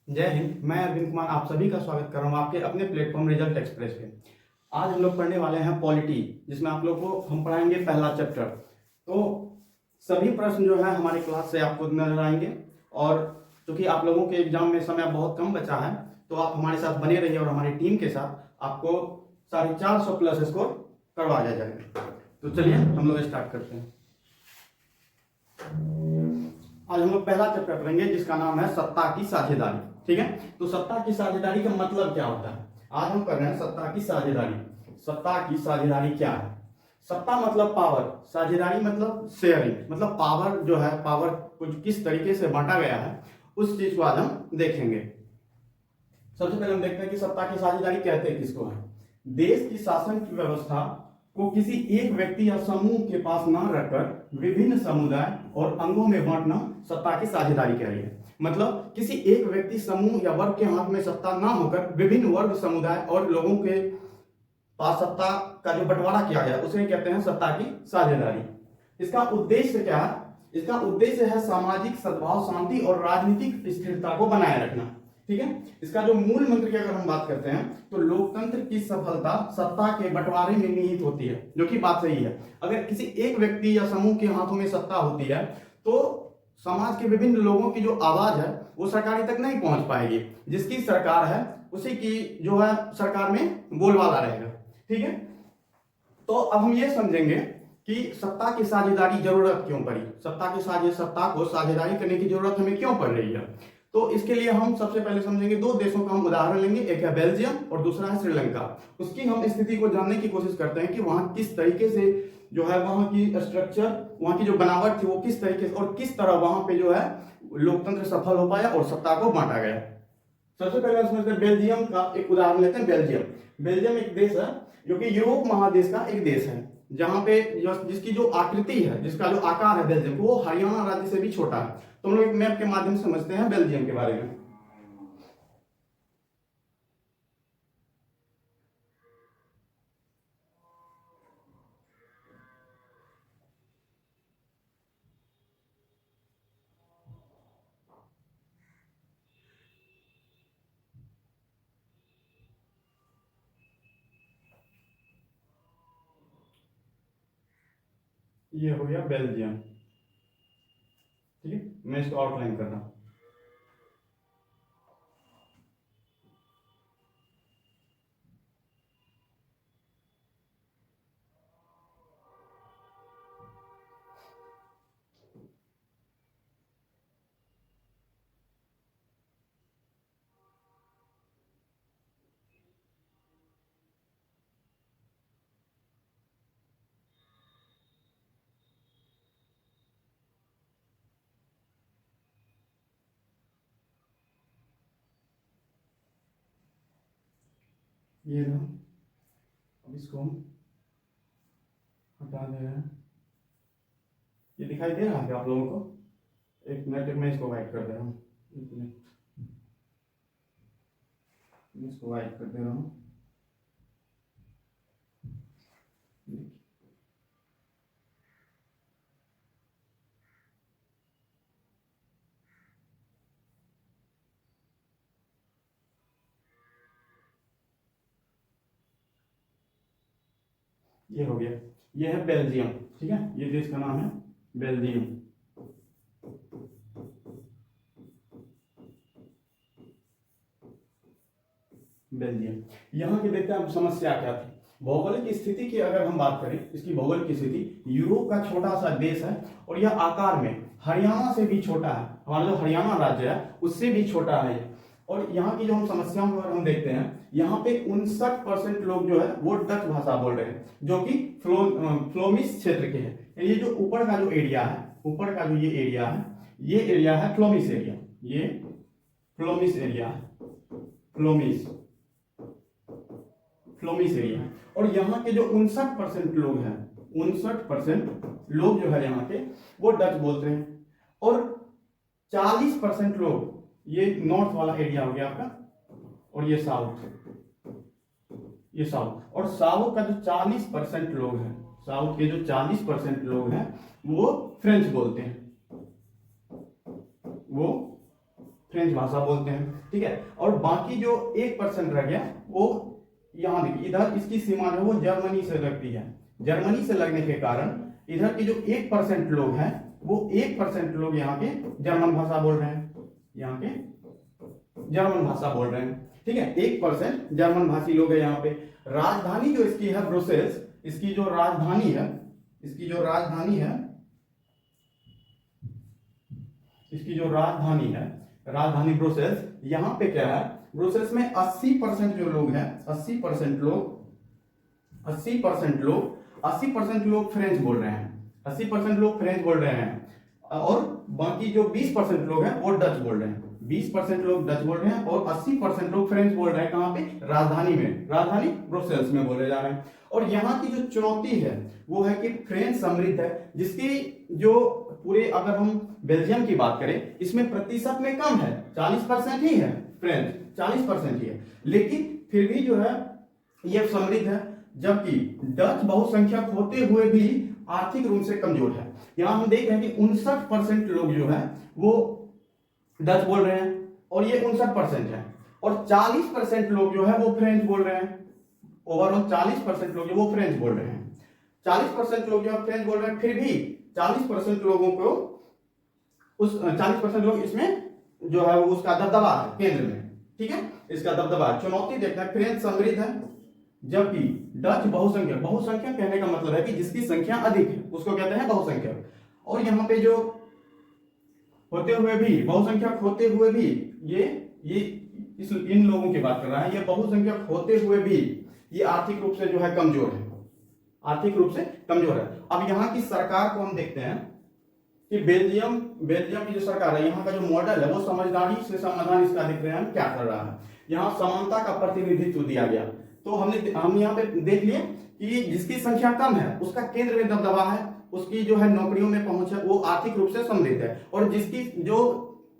जय हिंद। मैं अरविंद कुमार आप सभी का स्वागत कर रहा हूँ आपके अपने प्लेटफॉर्म रिजल्ट एक्सप्रेस पे। आज हम लोग पढ़ने वाले हैं पॉलिटी, जिसमें आप लोग को हम पढ़ाएंगे पहला चैप्टर। तो सभी प्रश्न जो है हमारी क्लास से आपको नजर आएंगे, और चूंकि आप लोगों के एग्जाम में समय बहुत कम बचा है तो आप हमारे साथ बने रहिए और हमारी टीम के साथ आपको 450 प्लस स्कोर करवाया जाएगा। तो चलिए हम लोग स्टार्ट करते हैं। आज हम लोग पहला चैप्टर पढ़ेंगे जिसका नाम है सत्ता की साझेदारी। ठीक है, तो सत्ता की साझेदारी का मतलब क्या होता है आज हम कर रहे हैं सत्ता की साझेदारी। सत्ता की साझेदारी क्या है? सत्ता मतलब पावर, साझेदारी मतलब शेयरिंग, मतलब पावर जो है, पावर कुछ किस तरीके से बांटा गया है उस चीज को आज हम देखेंगे। सबसे पहले हम देखते हैं कि सत्ता की साझेदारी कहते हैं किसको है। देश की शासन की व्यवस्था को किसी एक व्यक्ति या समूह के पास न रखकर विभिन्न समुदाय और अंगों में बांटना सत्ता की साझेदारी कह रही है। मतलब किसी एक व्यक्ति समूह या वर्ग के हाथ में सत्ता न होकर विभिन्न वर्ग समुदाय और लोगों के पास सत्ता का जो बंटवारा किया गया उसे कहते हैं सत्ता की साझेदारी। इसका उद्देश्य क्या है? इसका उद्देश्य है सामाजिक सद्भाव, शांति और राजनीतिक स्थिरता को बनाए रखना। ठीक है, इसका जो मूल मंत्र की अगर हम बात करते हैं तो लोकतंत्र की सफलता सत्ता के बंटवारे में निहित होती है, जो कि बात सही है। अगर किसी एक व्यक्ति या समूह के हाथों में सत्ता होती है तो समाज के विभिन्न लोगों की जो आवाज है वो सरकारी तक नहीं पहुंच पाएगी। जिसकी सरकार है उसी की जो है सरकार में बोलबाला रहेगा। ठीक है, तो अब हम ये समझेंगे कि सत्ता की साझेदारी जरूरत क्यों पड़ी, सत्ता को साझेदारी करने की जरूरत हमें क्यों पड़ रही है। तो इसके लिए हम सबसे पहले समझेंगे, दो देशों का हम उदाहरण लेंगे, एक है बेल्जियम और दूसरा है श्रीलंका। उसकी हम स्थिति को जानने की कोशिश करते हैं कि वहां किस तरीके से जो है वहां की स्ट्रक्चर, वहां की जो बनावट थी वो किस तरीके से और किस तरह वहां पे जो है लोकतंत्र सफल हो पाया और सत्ता को बांटा गया। सबसे पहले हम समझते हैं बेल्जियम का एक उदाहरण लेते हैं। बेल्जियम एक देश है जो कि यूरोप महादेश का एक देश है, जहां पे जिसकी जो आकृति है, जिसका जो आकार है बेल्जियम, वो हरियाणा राज्य से भी छोटा है। तो हम लोग एक मैप के माध्यम से समझते हैं बेल्जियम के बारे में। ये हो गया बेल्जियम। ठीक है, मैं इसको आउटलाइन कर रहा हूं। ये रहा, अब इसको हम हटा दे रहे हैं। ये दिखाई दे रहा है आप लोगों को? एक मिनट में इसको वाइट कर दे रहा हूँ। एक मिनट, इसको वाइट कर दे रहा हूँ। ये हो गया, ये है बेल्जियम। ठीक है, ये देश का नाम है बेल्जियम। बेल्जियम, यहाँ की देखते हैं अब समस्या क्या थी। भौगोलिक स्थिति की अगर हम बात करें, इसकी भौगोलिक स्थिति, यूरोप का छोटा सा देश है और यह आकार में हरियाणा से भी छोटा है। हमारा जो हरियाणा राज्य है उससे भी छोटा है। और यहाँ की जो हम समस्याओं को हम देखते हैं, यहाँ पे 59% लोग जो है वो डच भाषा बोल रहे हैं, जो कि फ्लोमिश क्षेत्र के हैं। ये जो ऊपर का जो एरिया है, ऊपर का जो ये एरिया है, ये एरिया है फ्लोमिश एरिया। ये फ्लोमिश एरिया है, फ्लोमिश फ्लोमिश एरिया। और यहाँ के जो 59% लोग हैं, 59% लोग जो है यहाँ के वो डच बोलते हैं। और 40% लोग, ये नॉर्थ वाला एरिया हो गया आपका, और ये साउथ, ये साउथ। और साउथ का जो 40% लोग हैं, साउथ के जो 40% लोग हैं वो फ्रेंच बोलते हैं, वो फ्रेंच भाषा बोलते हैं, ठीक है। और बाकी जो 1% रह गया वो यहाँ देखिए, इधर इसकी सीमा जो वो जर्मनी से लगती है। जर्मनी से लगने के कारण इधर के जो 1% लोग हैं वो 1% लोग यहाँ के जर्मन भाषा बोल रहे हैं, यहाँ के जर्मन भाषा बोल रहे हैं, ठीक है। 1% जर्मन भाषी लोग है यहाँ पे। राजधानी जो इसकी है ब्रुसेल्स, इसकी जो राजधानी है, इसकी जो राजधानी है, इसकी जो राजधानी है, राजधानी ब्रुसेल्स, यहाँ पे क्या है, ब्रुसेल्स में 80% जो लोग हैं, 80% लोग फ्रेंच बोल रहे हैं, 80% लोग फ्रेंच बोल रहे हैं। और बाकी जो 20% लोग हैं वो डच बोल रहे हैं, 20% लोग डच बोल रहे हैं और 80% लोग फ्रेंच बोल रहे हैं। कहाँ पे? राजधानी में, राजधानी ब्रुसेल्स में बोले जा रहे हैं। और यहाँ की जो चुनौती है वो है कि फ्रेंच समृद्ध है, जिसकी जो पूरे, अगर हम बेल्जियम की बात करें, इसमें प्रतिशत में कम है, 40% ही है फ्रेंच, 40% ही है, लेकिन फिर भी जो है ये समृद्ध है। जबकि डच बहुसंख्यक होते हुए भी आर्थिक रूप से कमजोर है। यहां हम देख रहे हैं कि 59% लोग जो है वो डच बोल रहे हैं, और ये 59% है, और 40% लोग जो है वो फ्रेंच बोल रहे हैं। ओवरऑल 40% लोग जो वो फ्रेंच बोल रहे हैं, 40% लोग जो है फ्रेंच बोल रहे हैं। फिर भी 40% लोगों को, उस 40% लोग इसमें जो है वो उसका दबदबा है केंद्र में, ठीक है, इसका दबदबा है। चुनौती देखना है, फ्रेंच समृद्ध है जबकि डच बहुसंख्यक, बहुसंख्यक कहने का मतलब है कि जिसकी संख्या अधिक है उसको कहते हैं बहुसंख्यक। और यहाँ पे जो होते हुए भी, बहुसंख्यक होते हुए भी, ये इन लोगों की बात कर रहा है, ये बहुसंख्यक होते हुए भी ये आर्थिक रूप से जो है कमजोर है, आर्थिक रूप से कमजोर है। अब यहाँ की सरकार को हम देखते हैं कि बेल्जियम की जो सरकार है, यहाँ का जो मॉडल है वो समझदारी से समाधान इसका देख रहे हैं हम क्या कर रहा है। यहाँ समानता का प्रतिनिधित्व दिया गया, तो हम यहाँ पे देख लिए कि जिसकी संख्या कम है उसका केंद्र में दबदबा है, उसकी जो है नौकरियों में पहुंच है, वो आर्थिक रूप से समृद्ध है। और जिसकी जो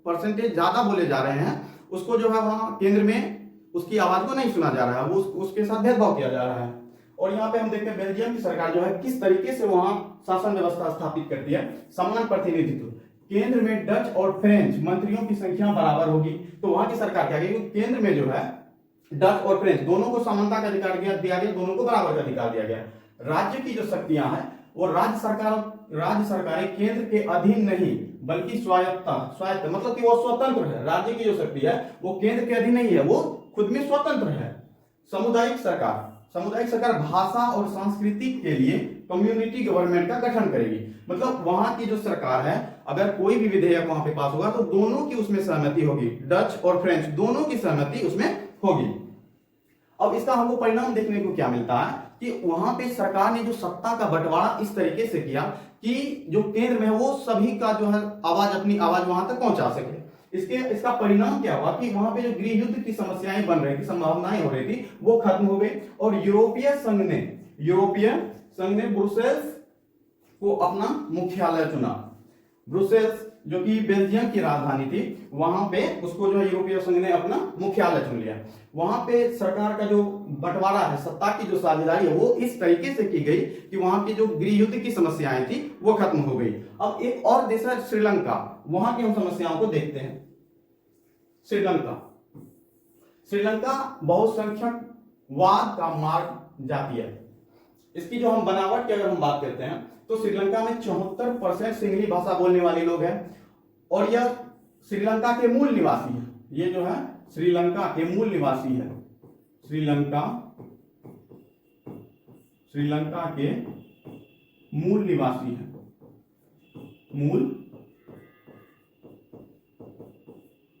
परसेंटेज ज्यादा बोले जा रहे हैं उसको जो है वहां केंद्र में उसकी आवाज को नहीं सुना जा रहा है, वो उसके साथ भेदभाव किया जा रहा है। और यहाँ पे हम देखते हैं बेल्जियम की सरकार जो है किस तरीके से वहां शासन व्यवस्था स्थापित करती है, समान प्रतिनिधित्व। केंद्र में डच और फ्रेंच मंत्रियों की संख्या बराबर होगी, तो वहां की सरकार क्या करेगी, केंद्र में जो है डच और फ्रेंच दोनों को समानता का अधिकार दिया गया, दोनों को बराबर का अधिकार दिया गया। राज्य की जो शक्तियां हैं वो राज्य सरकारें केंद्र के अधीन नहीं बल्कि स्वायत्त मतलब कि वो स्वतंत्र है। राज्य की जो शक्ति है वो केंद्र के अधीन नहीं है, वो खुद में स्वतंत्र है। सामुदायिक सरकार भाषा और संस्कृति के लिए कम्युनिटी गवर्नमेंट का गठन करेगी। मतलब वहां की जो सरकार है, अगर कोई भी विधेयक वहां पे पास होगा तो दोनों की उसमें सहमति होगी, डच और फ्रेंच दोनों की सहमति उसमें होगी। अब इसका हमको परिणाम देखने को क्या मिलता है कि वहां पे सरकार ने जो सत्ता का बंटवारा इस तरीके से किया कि जो केंद्र में है वो सभी का जो है अपनी आवाज वहां तक पहुंचा सके। इसका परिणाम क्या हुआ कि वहां पे जो गृह युद्ध की समस्याएं बन रही थी, संभावनाएं हो रही थी, वो खत्म हो गई। और यूरोपीय संघ ने ब्रुसेल्स को अपना मुख्यालय चुना। ब्रुसेल्स जो कि बेल्जियम की राजधानी थी, वहां पे उसको जो है यूरोपीय संघ ने अपना मुख्यालय चुन लिया। वहां पे सरकार का जो बंटवारा है, सत्ता की जो साझेदारी है, वो इस तरीके से की गई कि वहां की जो गृह युद्ध की समस्याएं थी वो खत्म हो गई। अब एक और देश है श्रीलंका, वहां की हम समस्याओं को देखते हैं। श्रीलंका बहुसंख्यकवाद का मार्ग जाती है। इसकी जो हम बनावट की अगर हम बात करते हैं तो श्रीलंका में 74% सिंगली भाषा बोलने वाले लोग हैं, और यह श्रीलंका के मूल निवासी है। ये जो है श्रीलंका के मूल निवासी है, श्रीलंका के मूल निवासी है,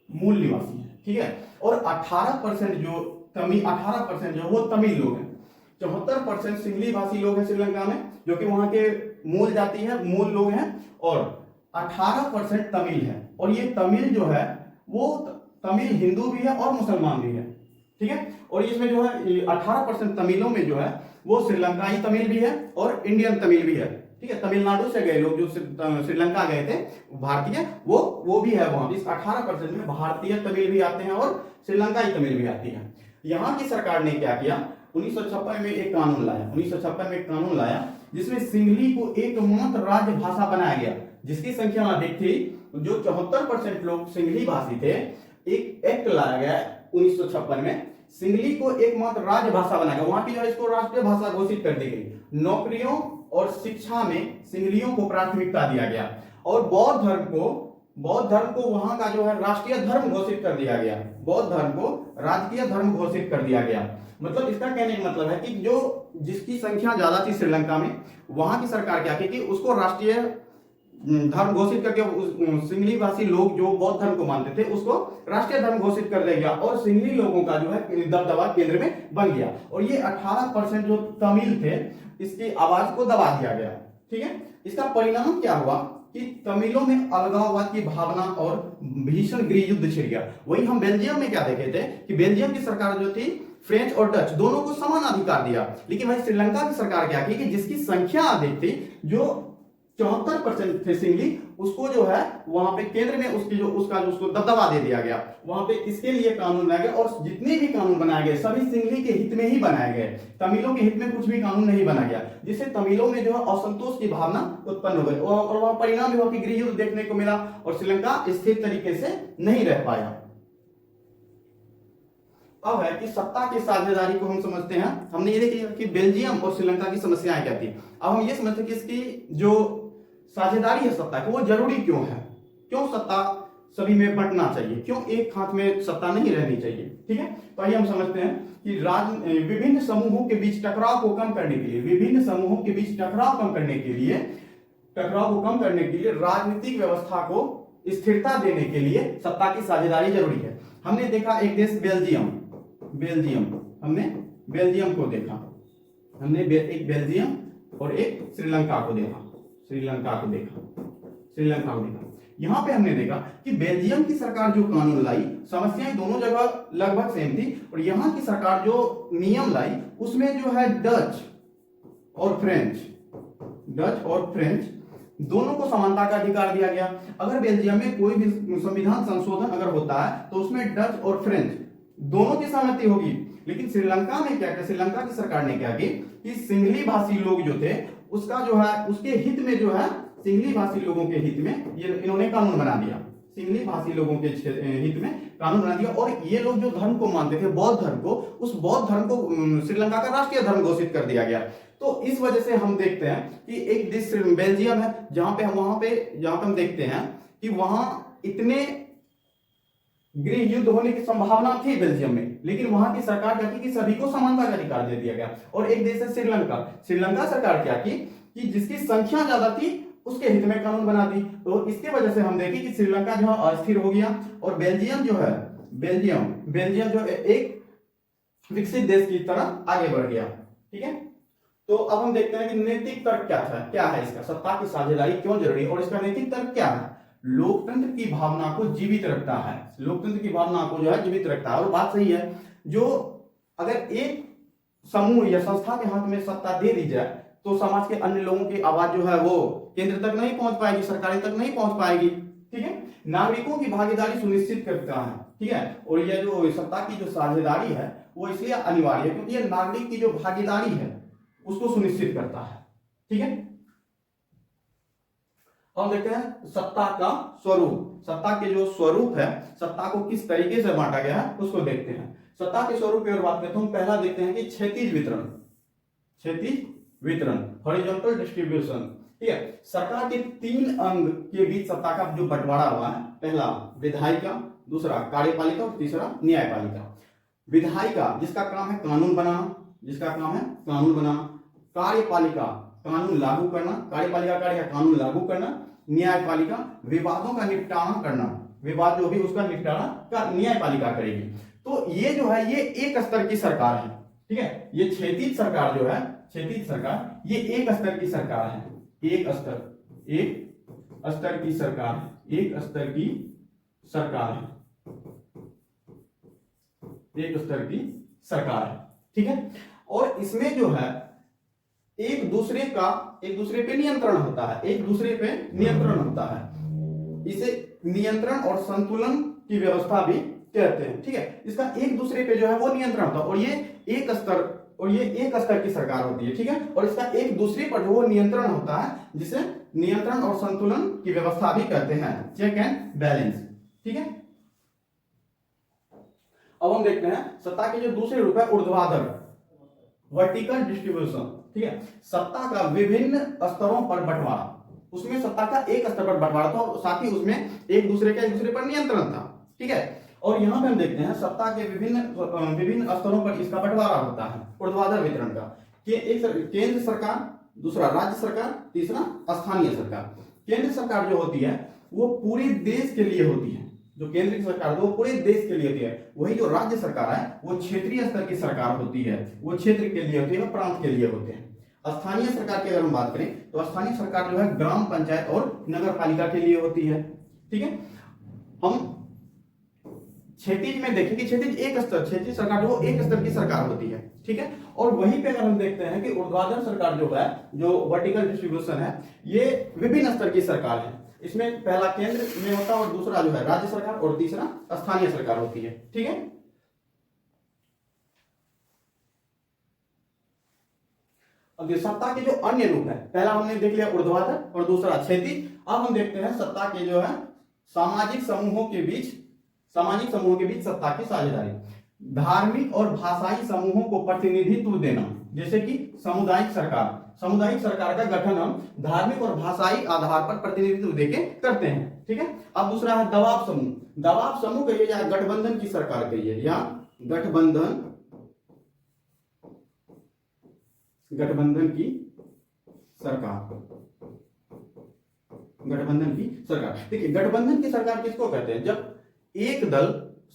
मूल निवासी है, ठीक है। और 18% जो वो तमिल लोग हैं। 74% सिंगली भाषी लोग हैं श्रीलंका में, जो कि वहां के मूल जाति है, मूल लोग हैं, और 18% तमिल है। और ये तमिल जो है वो तमिल हिंदू भी है और मुसलमान भी है, ठीक है। और इसमें जो है 18% तमिलों में जो है वो श्रीलंकाई तमिल भी है और इंडियन तमिल भी है, ठीक है। तमिलनाडु से गए लोग जो श्रीलंका गए थे भारतीय, वो भी है वहां। इस 18% में भारतीय तमिल भी आते हैं और श्रीलंकाई तमिल भी आती है। यहाँ की सरकार ने क्या किया, 1956 में एक कानून लाया जिसमें सिंगली को एकमात्र राज्य भाषा बनाया गया, जिसकी संख्या अधिक थी जो 74% लोग सिंगली भाषी थे, एक एक्ट लाया गया 1956 में, सिंगली को एकमात्र राजभाषा बनाया गया। वहां की जो है इसको राष्ट्रीय भाषा घोषित कर दी गई। नौकरियों और शिक्षा में सिंगलियों को प्राथमिकता दिया गया और बौद्ध धर्म को वहां का जो है राष्ट्रीय धर्म घोषित कर दिया गया। बौद्ध धर्म को राजकीय धर्म घोषित कर दिया गया। मतलब इसका कहने का मतलब है कि जो जिसकी संख्या ज्यादा थी श्रीलंका में, वहां की सरकार क्या की कि उसको राष्ट्रीय धर्म घोषित करके सिंगली भाषी लोग जो बौद्ध धर्म को मानते थे उसको राष्ट्रीय धर्म घोषित कर दिया गया और सिंगली लोगों का जो है दबदबा केंद्र में बन गया। और ये 18% जो तमिल थे इसकी आवाज को दबा दिया गया। ठीक है, इसका परिणाम क्या हुआ कि तमिलों में अलगाववाद की भावना और भीषण गृह युद्ध छिड़ गया। वही हम बेल्जियम में क्या देखे थे कि बेल्जियम की सरकार जो थी फ्रेंच और डच दोनों को समान अधिकार दिया, लेकिन वही श्रीलंका की सरकार क्या की कि जिसकी संख्या अधिक थी, जो 74% थे सिंगली, उसको जो है वहां पे केंद्र में उसको दबदबा दे दिया गया। वहां पे इसके लिए कानून बनाए गए और जितने भी कानून बनाए गए सभी सिंगली के हित में ही बनाए गए। तमिलों के हित में कुछ भी कानून नहीं बनाया गया, जिससे तमिलों में जो है असंतोष की भावना उत्पन्न हो गई और वह परिणाम हुआ कि गृह युद्ध देखने को मिला और श्रीलंका स्थिर तरीके से नहीं रह पाया। अब है कि सत्ता की साझेदारी को हम समझते हैं। हमने ये देखा कि बेल्जियम और श्रीलंका की समस्याएं क्या थी। अब हम ये समझते हैं कि इसकी जो साझेदारी है सत्ता की वो जरूरी क्यों है, क्यों सत्ता सभी में बंटना चाहिए, क्यों एक हाथ में सत्ता नहीं रहनी चाहिए। ठीक है, तो आइए हम समझते हैं कि विभिन्न समूहों के बीच टकराव को कम करने के लिए, विभिन्न समूहों के बीच टकराव को कम करने के लिए राजनीतिक व्यवस्था को स्थिरता देने के लिए सत्ता की साझेदारी जरूरी है। हमने देखा एक देश बेल्जियम, हमने बेल्जियम को देखा, हमने एक बेल्जियम और एक श्रीलंका को देखा। यहां पे हमने देखा कि बेल्जियम की सरकार जो कानून लाई, समस्याएं दोनों जगह लगभग सेम थी, और यहां की सरकार जो नियम लाई उसमें जो है डच और फ्रेंच दोनों को समानता का अधिकार दिया गया। अगर बेल्जियम में कोई भी संविधान संशोधन अगर होता है तो उसमें डच और फ्रेंच दोनों की सहमति होगी। लेकिन श्रीलंका में क्या किया, श्रीलंका की सरकार ने क्या की कि सिंगली भाषी लोग जो थे उसका जो है उसके हित में जो है सिंगली भाषी लोगों के हित में ये इन्होंने कानून बना दिया। सिंगली भाषी लोगों के हित में कानून बना दिया और ये लोग जो धर्म को मानते थे बौद्ध धर्म को, उस बौद्ध धर्म को श्रीलंका का राष्ट्रीय धर्म घोषित कर दिया गया। तो इस वजह से हम देखते हैं कि एक देश बेल्जियम है जहां पे हम देखते हैं कि वहां इतने गृह युद्ध होने की संभावना थी बेल्जियम में, लेकिन वहां की सरकार क्या की कि सभी को समानता का अधिकार दे दिया गया। और एक देश है श्रीलंका सरकार क्या की कि जिसकी संख्या ज्यादा थी उसके हित में कानून बना दी। तो इसके वजह से हम देखें कि श्रीलंका जो है अस्थिर हो गया और बेल्जियम जो एक विकसित देश की तरह आगे बढ़ गया। ठीक है, तो अब हम देखते हैं कि नैतिक तर्क क्या है इसका, सत्ता की साझेदारी क्यों जरूरी है और इसका नैतिक तर्क क्या है। लोकतंत्र की भावना को जीवित रखता है, लोकतंत्र की भावना को जो है जीवित रखता है। और बात सही है, जो अगर एक समूह या संस्था के हाथ में सत्ता दे दी जाए तो समाज के अन्य लोगों की आवाज जो है वो केंद्र तक नहीं पहुंच पाएगी, सरकारें तक नहीं पहुंच पाएगी। ठीक है, नागरिकों की भागीदारी सुनिश्चित करता है। ठीक है, और यह जो सत्ता की जो साझेदारी है वो इसलिए अनिवार्य है क्योंकि यह नागरिक की जो भागीदारी है उसको सुनिश्चित करता है। ठीक है, हम देखते हैं सत्ता का स्वरूप, सत्ता के जो स्वरूप है, सत्ता को किस तरीके से बांटा गया है उसको देखते हैं। सत्ता के स्वरूप की ओर बात करते हैं, पहला देखते हैं कि क्षैतिज वितरण, हॉरिजॉन्टल डिस्ट्रीब्यूशन। ठीक है, सरकार के 3 अंग के बीच सत्ता का जो बंटवारा हुआ है, पहला विधायिका, दूसरा कार्यपालिका और तीसरा न्यायपालिका। विधायिका जिसका काम है कानून बनाना, कार्यपालिका कानून लागू करना, कार्यपालिका कार्य है कानून लागू करना, न्यायपालिका विवादों का निपटारा करना, विवाद जो भी उसका निपटारा का न्यायपालिका करेगी। तो ये जो है ये एक स्तर की सरकार है। ठीक है, ये क्षैतिज सरकार जो है, क्षैतिज सरकार ये एक स्तर की सरकार है, एक स्तर की सरकार है। ठीक है, और इसमें जो है एक दूसरे पे नियंत्रण होता है, इसे नियंत्रण और संतुलन की व्यवस्था भी कहते हैं। ठीक है, इसका एक दूसरे पे जो है वो नियंत्रण होता है और ये एक स्तर और ये एक स्तर की सरकार होती है, ठीक है। और इसका एक दूसरे पर जो नियंत्रण होता है, जिसे नियंत्रण और संतुलन की व्यवस्था भी कहते हैं, चेक एंड बैलेंस, ठीक है। अब हम देखते हैं सत्ता के जो दूसरे रूप है ऊर्ध्वाधर, वर्टिकल डिस्ट्रीब्यूशन, ठीक है। सत्ता का विभिन्न स्तरों पर बंटवारा, उसमें सत्ता का एक स्तर पर बंटवारा था और साथ ही उसमें एक दूसरे पर नियंत्रण था, ठीक है। और यहां पे हम देखते हैं सत्ता के विभिन्न स्तरों पर इसका बंटवारा होता है ऊर्ध्वाधर वितरण का, कि एक केंद्र सरकार, दूसरा राज्य सरकार, तीसरा स्थानीय सरकार। केंद्र सरकार जो होती है वो पूरे देश के लिए होती है, जो केंद्र की सरकार है वो पूरे देश के लिए होती है। वही जो राज्य सरकार है वो क्षेत्रीय स्तर की सरकार होती है, वो क्षेत्र के लिए होती है, प्रांत के लिए होते हैं। स्थानीय सरकार की अगर हम बात करें तो स्थानीय सरकार जो है ग्राम पंचायत और नगर पालिका के लिए होती है, ठीक है। हम क्षैतिज में देखें कि क्षैतिज सरकार जो एक स्तर की सरकार होती है, ठीक है। और वहीं पे अगर हम देखते हैं कि ऊर्ध्वाधर सरकार जो है, जो वर्टिकल डिस्ट्रीब्यूशन है, ये विभिन्न स्तर की सरकार है। इसमें पहला केंद्र में होता है और दूसरा जो है राज्य सरकार और तीसरा स्थानीय सरकार होती है, ठीक है। अब सत्ता के जो अन्य रूप है, पहला हमने देख लिया ऊर्ध्वाधर और दूसरा क्षैतिज। अब हम देखते हैं सत्ता के जो है सामाजिक समूहों के बीच सत्ता की साझेदारी। धार्मिक और भाषाई समूहों को प्रतिनिधित्व देना, जैसे कि सामुदायिक सरकार का गठन हम धार्मिक और भाषाई आधार पर प्रतिनिधित्व देके करते हैं, ठीक है। अब दूसरा है दबाव समूह कहिए या गठबंधन की सरकार कहिए, या गठबंधन की सरकार। देखिए गठबंधन की सरकार किसको कहते हैं? जब एक दल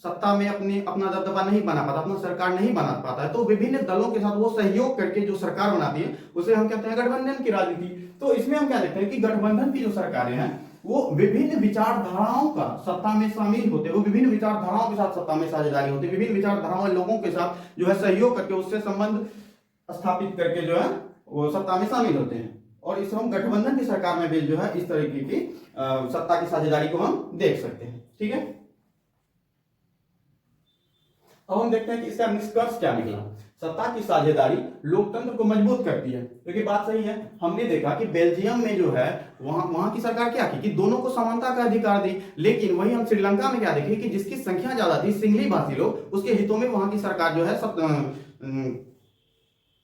सत्ता में अपना दबदबा नहीं बना पाता, अपना सरकार नहीं बना पाता है, तो विभिन्न दलों के साथ वो सहयोग करके जो सरकार बनाती है उसे हम कहते हैं गठबंधन की राजनीति। तो इसमें हम क्या देखते हैं कि गठबंधन की जो सरकारें हैं वो विभिन्न विचारधाराओं का सत्ता में शामिल होते हैं, वो विभिन्न विचारधाराओं के साथ सत्ता में साझेदारी होती है, विभिन्न विचारधाराओं लोगों के साथ जो है सहयोग करके उससे संबंध स्थापित करके जो है वो सत्ता में शामिल होते हैं। और इस हम गठबंधन की सरकार में भी जो है इस तरीके की सत्ता की साझेदारी को हम देख सकते हैं, ठीक है। अब हम देखते हैं कि इसका निष्कर्ष क्या निकला। सत्ता की साझेदारी लोकतंत्र को मजबूत करती है, क्योंकि बात सही है। हमने देखा कि बेल्जियम में जो है वहां की सरकार क्या की कि दोनों को समानता का अधिकार दी, लेकिन वही हम श्रीलंका में क्या देखे कि जिसकी संख्या ज्यादा थी सिंगली भाषी लोग, उसके हितों में वहां की सरकार जो है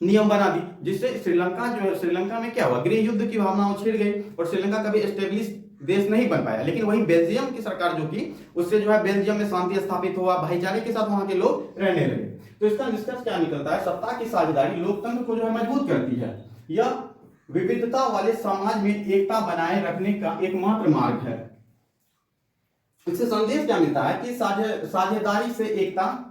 नियम बना दी, जिससे श्रीलंका में क्या हुआ, गृह युद्ध की भावनाओं छिड़ गई और श्रीलंका कभी एस्टेब्लिश देश नहीं बन पाया। लेकिन वही बेल्जियम की सरकार जो की उससे जो है बेल्जियम में शांति स्थापित हुआ, भाईचारे के साथ वहां के लोग रहने लगे। तो इसका निष्कर्ष क्या निकलता है? सत्ता की साझेदारी लोकतंत्र को जो है मजबूत करती है। यह विविधता वाले समाज में एकता बनाए रखने का एकमात्र मार्ग है। इससे संदेश क्या मिलता है कि साझेदारी से एकता,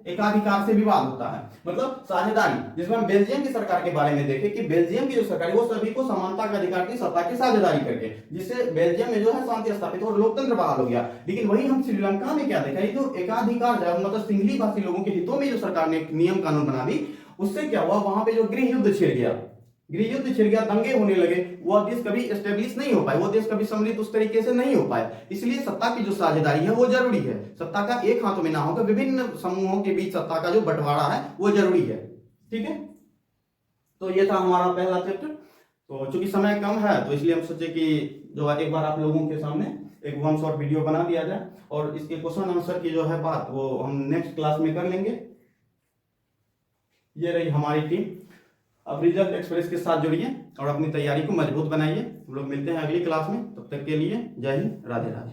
एकाधिकार से विवाद होता है। मतलब साझेदारी, जिसमें हम बेल्जियम की सरकार के बारे में देखें कि बेल्जियम की जो सरकार है वो सभी को समानता का अधिकार की सत्ता की साझेदारी करके, जिससे बेल्जियम में जो है शांति स्थापित और लोकतंत्र बहाल हो गया। लेकिन वही हम श्रीलंका में क्या देखा, ये जो एकाधिकार है मतलब सिंगली भाषी लोगों के हितों में जो सरकार ने नियम कानून बना दी, उससे क्या हुआ, वहां पे जो गृह युद्ध छिड़ गया, दंगे होने लगे, वो देश कभी एस्टेब्लिश नहीं हो पाए, वो देश कभी सम्मिलित उस तरीके से नहीं हो पाए। इसलिए सत्ता की जो साझेदारी है वो जरूरी है। सत्ता का एक हाथों में ना होकर विभिन्न समूहों के बीच सत्ता का जो बंटवारा है वो जरूरी है, ठीक है। तो ये था हमारा पहला चैप्टर। तो चूंकि समय कम है तो इसलिए हम सोचे कि जो एक बार आप लोगों के सामने एक वन शॉट वीडियो बना दिया जाए, और इसके क्वेश्चन आंसर की जो है बात वो हम नेक्स्ट क्लास में कर लेंगे। ये रही हमारी टीम। अब रिजल्ट एक्सप्रेस के साथ जुड़िए और अपनी तैयारी को मजबूत बनाइए। हम लोग मिलते हैं अगली क्लास में, तब तक के लिए जय हिंद, राधे राधे।